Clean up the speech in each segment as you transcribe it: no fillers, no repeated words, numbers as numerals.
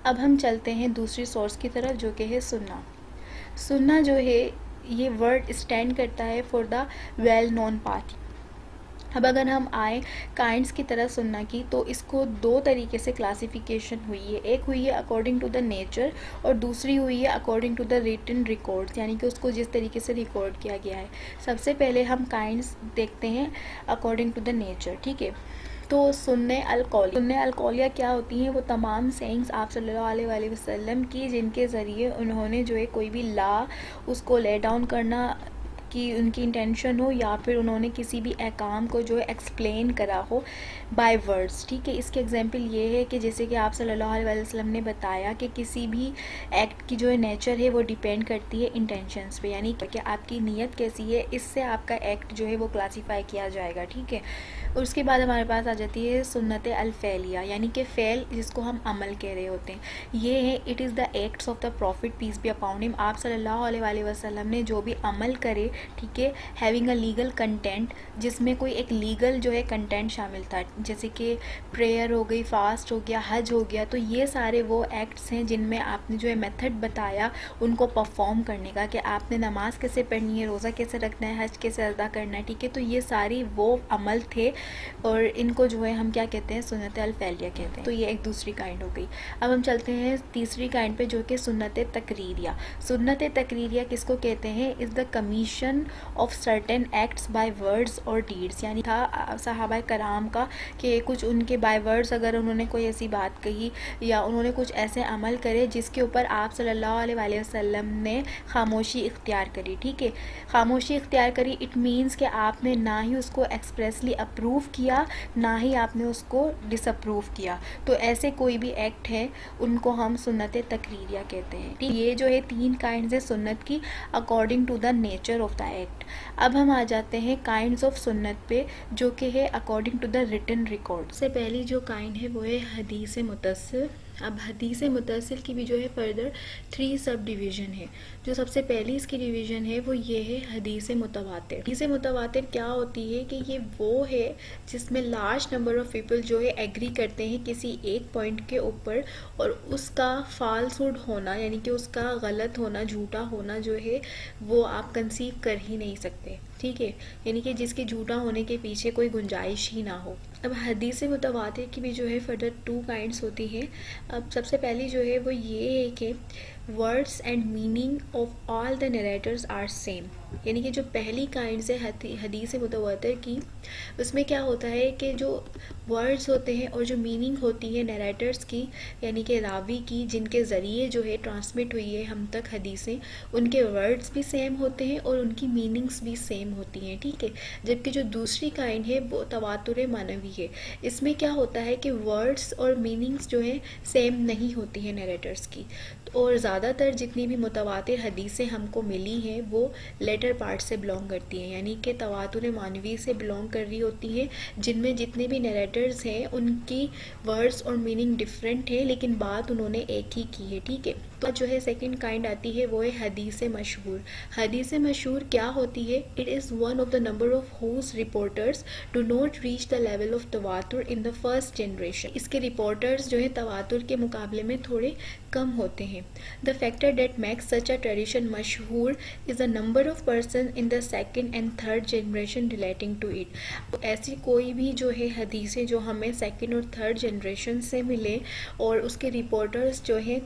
अब हम चलते हैं दूसरी सोर्स की तरफ, जो कि है सुन्ना। सुन्ना जो है ये वर्ड स्टैंड करता है for the well known path. अब अगर हम आए काइंड्स की तरह सुन्ना की, तो इसको दो तरीके से क्लासिफिकेशन हुई है। एक हुई है अकॉर्डिंग टू द नेचर और दूसरी हुई है according to the written records, यानी कि उसको जिस तरीके से रिकॉर्ड किया गया है। सबसे पहले हम काइंड्स देखते हैं अकॉर्डिंग टू द नेचर, ठीक है। तो सुन्ने अलकौलिया क्या होती हैं? वो तमाम सेइंग्स आप सल्लल्लाहु अलैहि वसल्लम की, जिनके ज़रिए उन्होंने जो है कोई भी लॉ उसको ले डाउन करना कि उनकी इंटेंशन हो, या फिर उन्होंने किसी भी अहकाम को जो है एक्सप्लेन करा हो बाय वर्ड्स, ठीक है। इसके एग्जांपल ये है कि जैसे कि आप सल्लल्लाहु अलैहि वसल्लम ने बताया कि किसी भी एक्ट की जो है नेचर है वो डिपेंड करती है इंटेंशंस पे, यानी कि आपकी नीयत कैसी है, इससे आपका एक्ट जो है वो क्लासीफाई किया जाएगा, ठीक है। और उसके बाद हमारे पास आ जाती है सुन्नत अल-फ़ैलिया, यानी कि फ़ैल जिसको हम अमल कह रहे होते हैं। ये है it is the acts of the prophet peace be upon him. आप सल्लल्लाहु अलैहि वसल्लम ने जो भी अमल करे, ठीक है, हैविंग अ लीगल कंटेंट, जिसमें कोई एक लीगल जो है कंटेंट शामिल था, जैसे कि प्रेयर हो गई, फास्ट हो गया, हज हो गया। तो ये सारे वो एक्ट्स हैं जिनमें आपने जो है मेथड बताया उनको परफॉर्म करने का, कि आपने नमाज कैसे पढ़नी है, रोज़ा कैसे रखना है, हज कैसे अदा करना है, ठीक है। तो ये सारी वो अमल थे और इनको जो है हम क्या कहते हैं? सुन्नत अल-फ़ैलिया कहते हैं। तो ये एक दूसरी काइंड हो गई। अब हम चलते हैं तीसरी काइंड पे, जो कि सुन्नत तकरीरिया। सुन्नत तकरीरिया किसको कहते हैं? Is the commission of certain acts by words और डीड्स, यानी था सहाबा कराम का कि कुछ उनके बाय वर्ड्स अगर उन्होंने कोई ऐसी बात कही या उन्होंने कुछ ऐसे अमल करे जिसके ऊपर आप सल्लल्लाहु अलैहि वसल्लम ने खामोशी इख्तियार करी, ठीक है। खामोशी इख्तियार करी इट मीन्स कि आपने ना ही उसको एक्सप्रेसली अप्रूव किया, ना ही आपने उसको डिसअप्रूव किया। तो ऐसे कोई भी एक्ट है उनको हम सुन्नत तकरीरिया कहते हैं, ठीक। ये जो है तीन काइंड्स है सुन्नत की according to the nature of the act. अब हम आ जाते हैं काइंड्स ऑफ सुन्नत पे, जो कि है according to the written record. से पहली जो काइंड है वो है हदीस मुत्तसिल। अब हदीस मुत्तसिल की भी जो है फर्दर 3 सब डिवीज़न है। जो सबसे पहली इसकी डिवीज़न है वो ये है हदीस मुतवातिर। हदीस मुतवातिर क्या होती है कि ये वो है जिसमें लार्ज नंबर ऑफ पीपल जो है एग्री करते हैं किसी एक पॉइंट के ऊपर, और उसका फाल्सहुड होना, यानी कि उसका गलत होना, झूठा होना जो है वो आप कंसीव कर ही नहीं सकते, ठीक है। यानी कि जिसके झूठा होने के पीछे कोई गुंजाइश ही ना हो। अब हदीस मुतवातिर की भी जो है फर्दर 2 काइंड्स होती हैं। अब सबसे पहली जो है वो ये है कि words and meaning of all the narrators are same, यानी कि जो पहली काइंड से हदीस मुतवातिर की, उसमें क्या होता है कि जो वर्ड्स होते हैं और जो मीनिंग होती है नरेटर्स की, यानी कि रावी की, जिनके ज़रिए जो है ट्रांसमिट हुई है हम तक हदीसें, उनके वर्ड्स भी सेम होते हैं और उनकी मीनिंग्स भी सेम होती हैं, ठीक है। जबकि जो दूसरी काइंड है वो तवातुर मानवी है। इसमें क्या होता है कि वर्ड्स और मीनिंग्स जो है सेम नहीं होती हैं नरेटर्स की, और ज़्यादातर जितनी भी मुतवातिर हदीसें हमको मिली हैं वो लेटर पार्ट से बिलोंग करती हैं, यानी कि तवातुर मानवी से बिलोंग कर रही होती हैं, जिनमें जितने भी नरेटर्स हैं उनकी वर्ड्स और मीनिंग डिफरेंट है, लेकिन बात उन्होंने एक ही की है, ठीक है। तो जो है सेकंड काइंड आती है वो है हदीस मशहूर। हदीस मशहूर क्या होती है? It is one of the number of whose reporters do not reach the level of तवातुर इन द फर्स्ट जनरेशन। इसके रिपोर्टर्स जो है तवातुर के मुकाबले में थोड़े कम होते हैं। The factor that makes such a tradition मशहूर is the number of person in the second and third generation relating to it. ऐसी कोई भी जो है हदीसें जो हमें सेकेंड और थर्ड जनरेशन से मिले और उसके रिपोर्टर्स जो है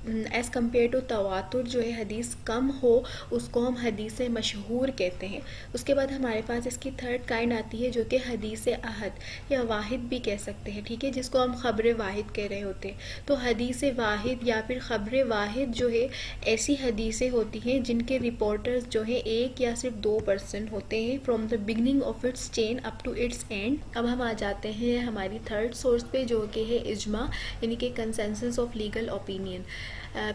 एज़ कम्पेयर टू तवातुर जो है हदीस कम हो, उसको हम हदीस मशहूर कहते हैं। उसके बाद हमारे पास इसकी थर्ड काइंड आती है जो कि हदीस अहद या वाहिद भी कह सकते हैं, ठीक है, जिसको हम ख़बर वाहिद कह रहे होते हैं। तो हदीस वाहिद या फिर ख़बर वाहिद जो है ऐसी हदीसें होती हैं जिनके रिपोर्टर्स जो है एक या सिर्फ 2 पर्सन होते हैं from the beginning of its chain up to its end. अब हम आ जाते हैं हमारी थर्ड सोर्स पे, जो कि है इजमा, यानी कि कंसेंसस ऑफ लीगल ओपिनियन।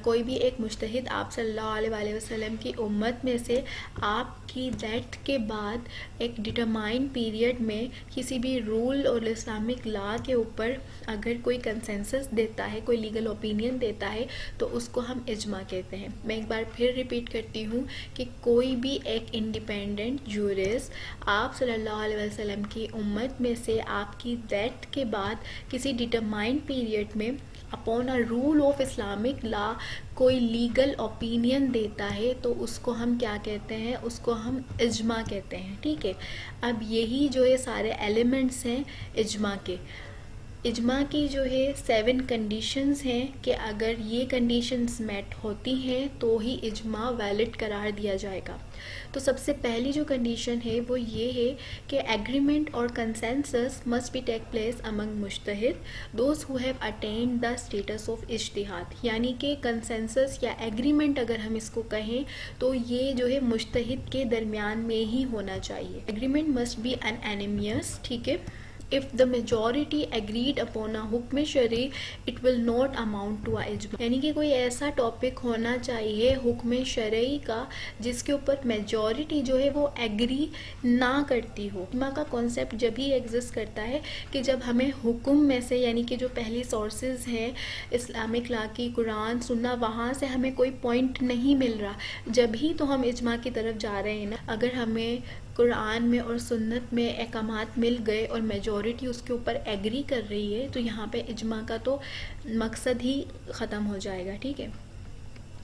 कोई भी एक मुज्तहिद आप सल्लल्लाहु अलैहि वसल्लम की उम्मत में से आपकी डेथ के बाद एक डिटरमाइंड पीरियड में किसी भी रूल और इस्लामिक लॉ के ऊपर अगर कोई कंसेंसस देता है, कोई लीगल ओपिनियन देता है, तो उसको हम इजमा कहते हैं। मैं एक बार फिर रिपीट करती हूँ कि कोई भी एक इंडिपेंडेंट जूरिस्ट आप सल्लल्लाहु अलैहि वसल्लम की उम्मत में से आपकी डेथ के बाद किसी डिटरमाइंड पीरियड में upon a rule of Islamic law कोई लीगल ओपिनियन देता है तो उसको हम क्या कहते हैं, उसको हम इज्मा कहते हैं। ठीक है, अब यही जो है सारे एलिमेंट्स हैं इज्मा के। इज्मा की जो है 7 कंडीशंस हैं कि अगर ये कंडीशंस मेट होती हैं तो ही इज्मा वैलिड करार दिया जाएगा। तो सबसे पहली जो कंडीशन है वो ये है कि एग्रीमेंट और consensus must be take place among मुज्तहिद those who have attend the status of इज्तिहाद। यानी कि कंसेंसस या एग्रीमेंट अगर हम इसको कहें तो ये जो है मुज्तहिद के दरमियान में ही होना चाहिए। Agreement must be unanimous. ठीक है, if the majority agreed upon a हुक्म शरई it will not amount to a इज्मा। यानी कि कोई ऐसा टॉपिक होना चाहिए हुक्म शरई का जिसके ऊपर मेजॉरिटी जो है वो एग्री ना करती हो। इज्मा का कॉन्सेप्ट जब ही एग्जिस्ट करता है कि जब हमें हुक्म में से, यानी कि जो पहली सोर्सेज हैं इस्लामिक लॉ की, कुरान सुन्ना, वहाँ से हमें कोई पॉइंट नहीं मिल रहा, जब ही तो हम इज्मा की तरफ जा रहे हैं ना। अगर हमें कुरान में और सुन्नत में अहकामात मिल गए और मेजॉरिटी उसके ऊपर एग्री कर रही है तो यहाँ पे इज्मा का तो मकसद ही ख़त्म हो जाएगा। ठीक है,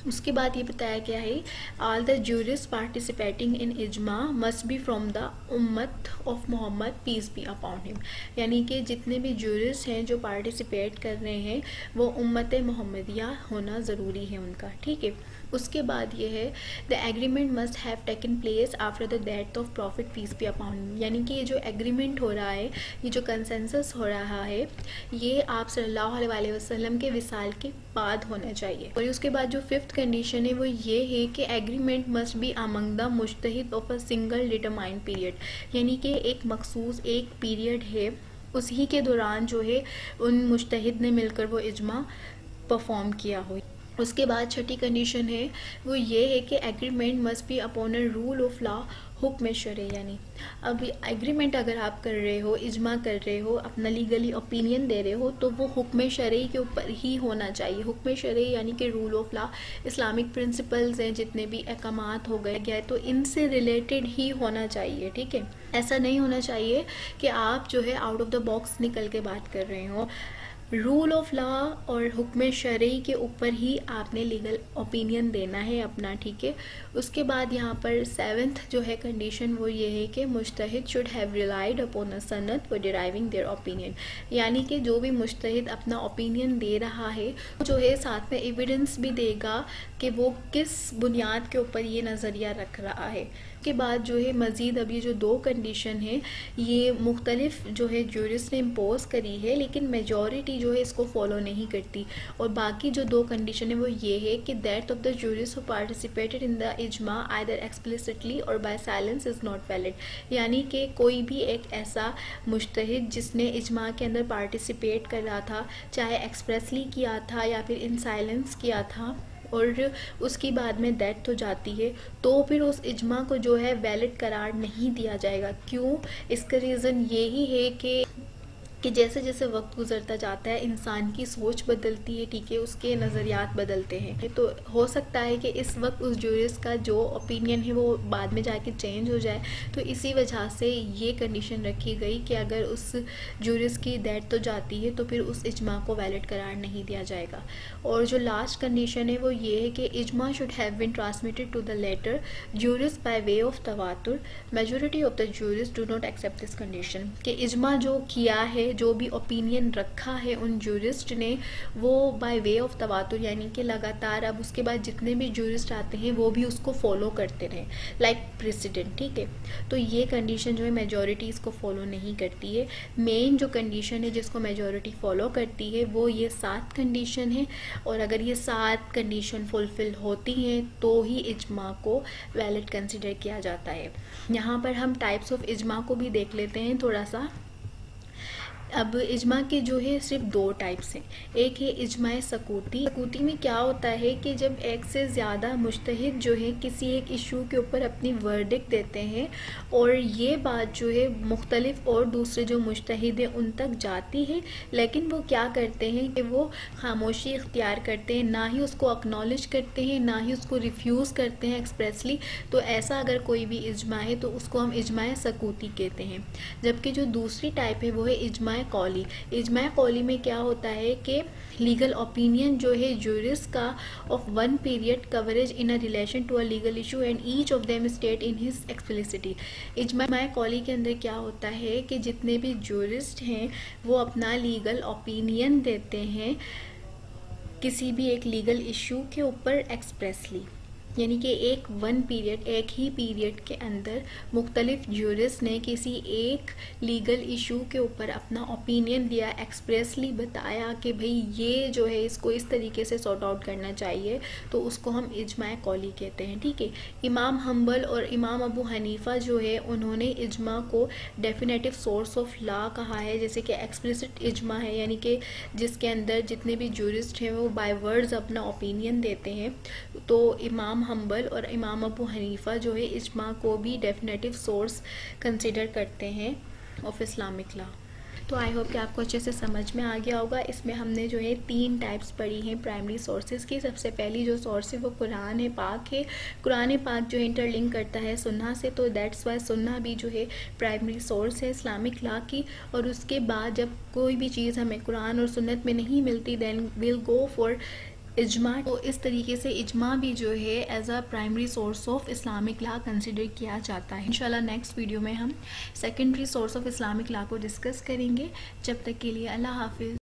उसके बाद ये बताया गया है all the jurists participating in इज्मा मस्ट बी फ्रॉम द उम्मत of Muhammad peace be upon him. यानी कि जितने भी जूरिस हैं जो पार्टिसिपेट कर रहे हैं वो उम्मत मोहम्मदिया होना ज़रूरी है उनका। ठीक है, उसके बाद ये है the agreement must have taken place after the death of prophet peace be upon him. यानी कि ये जो एग्रीमेंट हो रहा है, ये जो कंसेंसस हो रहा है, ये आप सल्लल्लाहु अलैहि वसल्लम के विसाल के बाद होना चाहिए। और उसके बाद जो 5th कंडीशन है वो ये है कि agreement must be among the मुज्तहिद of a single determined period. यानी कि एक मखसूस एक पीरियड है, उसी के दौरान जो है उन मुज्तहिद ने मिलकर वो इज्मा परफॉर्म किया हो। उसके बाद 6ठी कंडीशन है वो ये है कि agreement must B upon a rule of law हुक्म शरई। यानी अब एग्रीमेंट अगर आप कर रहे हो, इज्मा कर रहे हो, अपना लीगली ओपिनियन दे रहे हो तो वो हुक्म शरई के ऊपर ही होना चाहिए। हुक्म शरई यानी कि rule of law, Islamic principles हैं जितने भी अहकामात हो गए तो इनसे रिलेटेड ही होना चाहिए। ठीक है, ऐसा नहीं होना चाहिए कि आप जो है आउट ऑफ द बॉक्स निकल के बात कर रहे हो। रूल ऑफ लॉ और हुक्म शरई के ऊपर ही आपने लीगल ओपिनियन देना है अपना। ठीक है, उसके बाद यहाँ पर 7th जो है कंडीशन वो ये है कि मुज्तहिद should have relied upon a सनद फॉर डिराइविंग देयर ओपिनियन। यानी कि जो भी मुज्तहिद अपना ओपिनियन दे रहा है जो है साथ में एविडेंस भी देगा कि वो किस बुनियाद के ऊपर ये नज़रिया रख रहा है। के बाद जो है मज़ीद अब ये जो 2 कंडीशन है ये मुख्तलिफ जो है जूरिस ने इम्पोज करी है, लेकिन मेजॉरिटी जो है इसको फॉलो नहीं करती। और बाकी जो 2 कंडीशन है वो ये है कि that of the jurists who participated in the इज्मा either explicitly or by silence is not valid. यानी कि कोई भी एक ऐसा मुज्तहिद जिसने इज्मा के अंदर पार्टिसिपेट कर रहा था, चाहे एक्सप्रेसली किया था या फिर इन साइलेंस किया था, और उसकी बाद में डेथ हो जाती है तो फिर उस इज्मा को जो है वैलिड करार नहीं दिया जाएगा। क्यों? इसका रीज़न यही है कि जैसे जैसे वक्त गुजरता जाता है इंसान की सोच बदलती है। ठीक है, उसके नज़रियात बदलते हैं तो हो सकता है कि इस वक्त उस जूरिस का जो ओपिनियन है वो बाद में जाके चेंज हो जाए। तो इसी वजह से ये कंडीशन रखी गई कि अगर उस जूरिस की डेथ तो जाती है तो फिर उस इज्मा को वैलिड करार नहीं दिया जाएगा। और जो लास्ट कंडीशन है वो ये है कि इज्मा should have been transmitted to the later jurists by way of तवातुर। Majority of the jurists do not accept this condition. कि इज्मा जो किया है, जो भी ओपिनियन रखा है उन जूरिस्ट ने, वो बाय वे ऑफ तवातुर यानी कि लगातार अब उसके बाद जितने भी जूरिस्ट आते हैं वो भी उसको फॉलो करते रहे, लाइक प्रेसिडेंट। ठीक है, तो ये कंडीशन जो है मेजॉरिटी इसको फॉलो नहीं करती है। मेन जो कंडीशन है जिसको मेजॉरिटी फॉलो करती है वो ये 7 कंडीशन है, और अगर ये 7 कंडीशन फुलफिल होती हैं तो ही इज्मा को वैलिड कंसिडर किया जाता है। यहाँ पर हम टाइप्स ऑफ इज्मा को भी देख लेते हैं थोड़ा सा। अब इज्मा के जो है सिर्फ 2 टाइप्स हैं। एक है इज्मा सकूती। सकूती में क्या होता है कि जब एक से ज़्यादा मुज्तहिद जो है किसी एक इशू के ऊपर अपनी वर्डिक्ट देते हैं और ये बात जो है मुख्तलिफ और दूसरे जो मुज्तहिद हैं उन तक जाती है, लेकिन वो क्या करते हैं कि वो खामोशी इख्तियार करते हैं, ना ही उसको एक्नॉलेज करते हैं ना ही उसको रिफ्यूज़ करते हैं एक्सप्रेसली। तो ऐसा अगर कोई भी इज्मा है तो उसको हम इज्मा सकूती कहते हैं। जबकि जो दूसरी टाइप है वो है इज्मा कौली। इजमा कौली में क्या होता है कि लीगल ओपिनियन जो है जूरिस्ट का of one period coverage in a relation to a legal issue and each of them state in his explicitly. इजमा कौली के अंदर क्या होता है कि जितने भी जूरिस्ट हैं वो अपना लीगल ओपिनियन देते हैं किसी भी एक लीगल इशू के ऊपर एक्सप्रेसली, यानी कि एक ही पीरियड के अंदर मुख्तलिफ जूरिस्ट ने किसी एक लीगल इशू के ऊपर अपना ओपिनियन दिया, एक्सप्रेसली बताया कि भाई ये जो है इसको इस तरीके से सॉर्ट आउट करना चाहिए, तो उसको हम इजमा कौली कहते हैं। ठीक है, इमाम हम्बल और इमाम अबू हनीफा जो है उन्होंने इजमा को डेफिनेटिव सोर्स ऑफ लॉ कहा है, जैसे कि एक्सप्लिसिट इजमा है, यानी कि जिसके अंदर जितने भी जूरिस्ट हैं वो बाय वर्ड्स अपना ओपिनियन देते हैं। तो इमाम हम्बल और इमाम अबू हनीफा जो है इजमा को भी डेफिनेटिव सोर्स कंसिडर करते हैं ऑफ इस्लामिक लॉ। तो आई होप कि आपको अच्छे से समझ में आ गया होगा। इसमें हमने जो है 3 टाइप्स पढ़ी हैं प्राइमरी सोर्सेज की। सबसे पहली जो सोर्स है वो कुरान है पाक है। कुरान पाक जो इंटरलिंक करता है सुन्ना से, तो दैट्स वाई सुन्ना भी जो है प्राइमरी सोर्स है इस्लामिक लॉ की। और उसके बाद जब कोई भी चीज़ हमें कुरान और सुन्नत में नहीं मिलती देन विल गो फॉर इजमा। तो इस तरीके से इजमा भी जो है as a primary source of Islamic law consider किया जाता है। इंशाल्लाह नेक्स्ट वीडियो में हम secondary source of Islamic law को डिस्कस करेंगे। जब तक के लिए अल्लाह हाफिज़।